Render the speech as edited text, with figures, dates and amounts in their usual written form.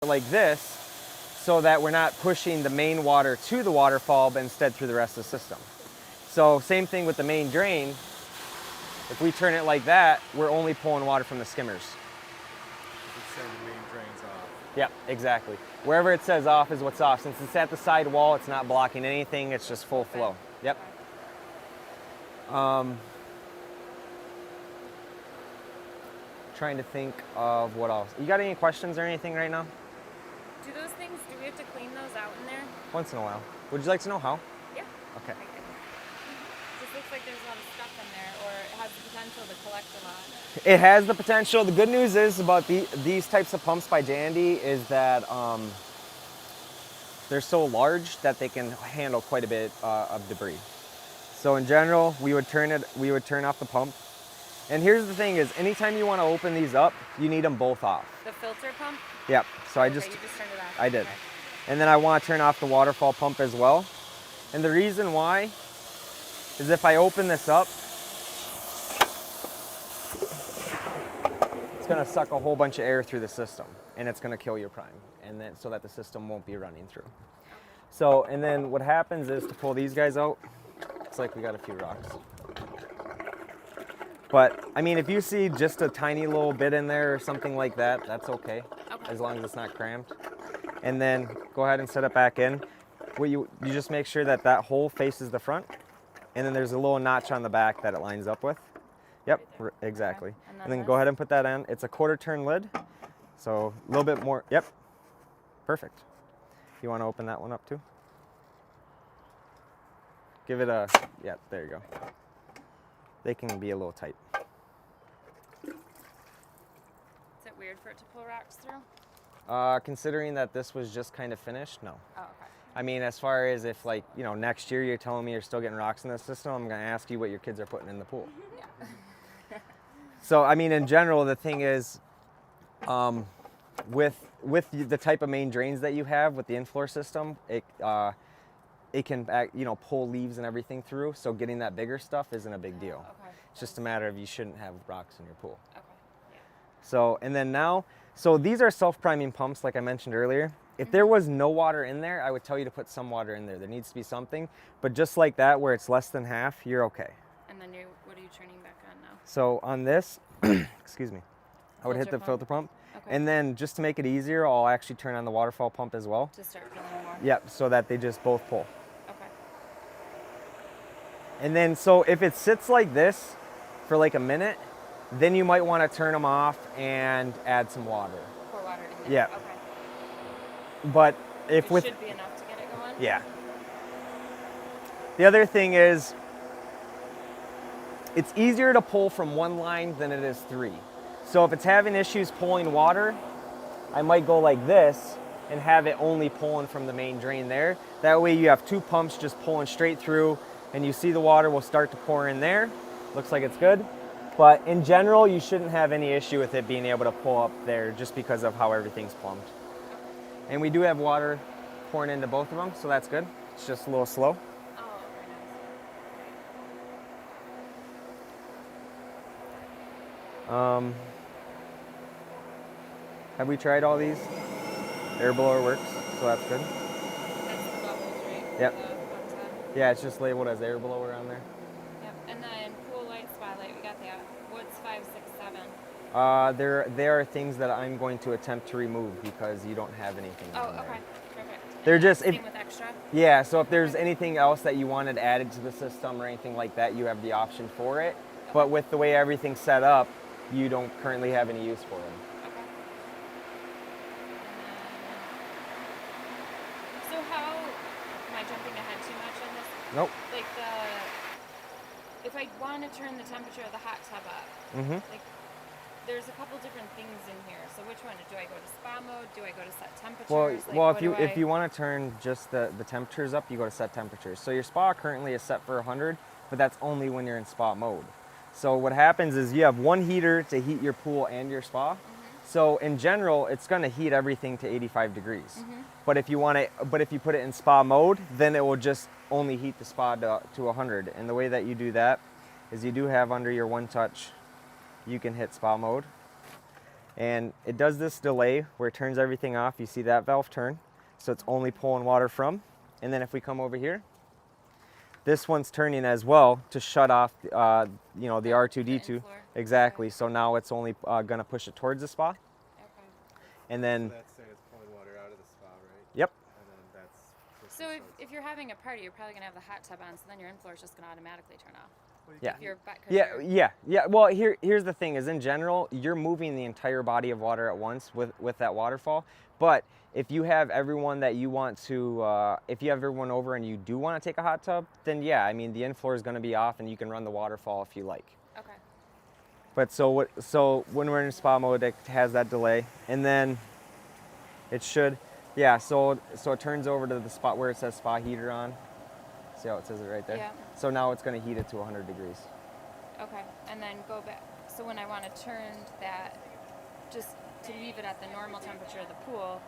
like this so that we're not pushing the main water to the waterfall, but instead through the rest of the system. So same thing with the main drain. If we turn it like that, we're only pulling water from the skimmers. It's saying the main drain's off. Yep, exactly. Wherever it says off is what's off. Since it's at the side wall, it's not blocking anything, it's just full flow. Yep. Trying to think of what else. You got any questions or anything right now? Do those things, do we have to clean those out in there? Once in a while. Would you like to know how? Yeah. Okay. Just looks like there's a lot of stuff in there, or it has the potential to collect a lot. It has the potential. The good news is about these types of pumps by Jandy is that they're so large that they can handle quite a bit of debris. So in general, we would turn off the pump. And here's the thing is, anytime you want to open these up, you need them both off. The filter pump? Yep. So you just turned it off. I did. Okay. And then I want to turn off the waterfall pump as well. And the reason why is if I open this up, it's going to suck a whole bunch of air through the system, and it's going to kill your prime, and then so that the system won't be running through. So, and then what happens is to pull these guys out, it's like we got a few rocks. But I mean, if you see just a tiny little bit in there or something like that, that's okay, as long as it's not cramped. And then go ahead and set it back in. What you just make sure that that hole faces the front, and then there's a little notch on the back that it lines up with. Yep, right exactly. Okay. And then go ahead and put that in. It's a 1/4 turn lid, so a little bit more. Yep, perfect. You want to open that one up too? Give it a, yeah, there you go. They can be a little tight. Is it weird for it to pull rocks through? Considering that this was just kind of finished, no. Oh, okay. I mean, as far as if, like, you know, next year you're telling me you're still getting rocks in the system, I'm going to ask you what your kids are putting in the pool. Yeah. So, I mean, in general, the thing is, with the type of main drains that you have with the infloor system, it can, you know, pull leaves and everything through. So getting that bigger stuff isn't a big deal. Okay. It's just a matter of you shouldn't have rocks in your pool. Okay. Yeah. So, and then now, so these are self-priming pumps, like I mentioned earlier. If there was no water in there, I would tell you to put some water in there. There needs to be something. But just like that, where it's less than half, you're okay. And then what are you turning back on now? So on this, excuse me, I would hit the filter pump. Okay. And then just to make it easier, I'll actually turn on the waterfall pump as well. To start filling more? Yep, so that they just both pull. Okay. And then, so if it sits like this for like a minute, then you might want to turn them off and add some water. Pour water in there? Yeah. Okay. But if It should be enough to get it going? Yeah. The other thing is, it's easier to pull from one line than it is 3. So if it's having issues pulling water, I might go like this and have it only pulling from the main drain there. That way you have 2 pumps just pulling straight through, and you see the water will start to pour in there. Looks like it's good. But in general, you shouldn't have any issue with it being able to pull up there just because of how everything's plumbed. And we do have water pouring into both of them, so that's good. It's just a little slow. Oh, very nice. Have we tried all these? Air blower works, so that's good. That's the bubbles, right? Yep. The hot tub. Yeah, it's just labeled as air blower on there. Yep. And then pool light, spotlight, we got that. What's 5, 6, 7? There are things that I'm going to attempt to remove because you don't have anything Oh, on there. okay. Perfect. They're And just same with extra? Yeah, so if there's anything else that you wanted added to the system or anything like that, you have the option for it. Okay. But with the way everything's set up, you don't currently have any use for them. Okay. So how, am I jumping ahead too much on this? Nope. Like if I want to turn the temperature of the hot tub up, like there's a couple different things in here. So which one? Do I go to spa mode? Do I go to set temperatures? Well, if you want to turn just the temperatures up, you go to set temperatures. So your spa currently is set for 100, but that's only when you're in spa mode. So what happens is you have one heater to heat your pool and your spa. So in general, it's going to heat everything to 85 degrees. But if you put it in spa mode, then it will just only heat the spa to 100. And the way that you do that is you do have under your one touch, you can hit spa mode. And it does this delay where it turns everything off. You see that valve turn, so it's only pulling water from. And then if we come over here, this one's turning as well to shut off, you know, the R2D2. inflow. Exactly. So now it's only going to push it towards the spa. Okay. And then, So that's saying it's pulling water out of the spa, right? yep. And then that's. So if you're having a party, you're probably gonna have the hot tub on, so then your inflow is just gonna automatically turn off. Yeah. If you're, 'cause Yeah, you're- yeah. Well, here's the thing: is in general, you're moving the entire body of water at once with that waterfall. But if you have everyone that you want to, if you have everyone over and you do want to take a hot tub, then yeah, I mean the inflow is going to be off, and you can run the waterfall if you like. Okay. But so when we're in spa mode, it has that delay, and then it should, yeah. So it turns over to the spot where it says spa heater on. See how it says it right there? Yeah. So now it's going to heat it to 100 degrees. Okay. And then go back. So when I want to turn that, just to leave it at the normal temperature of the pool,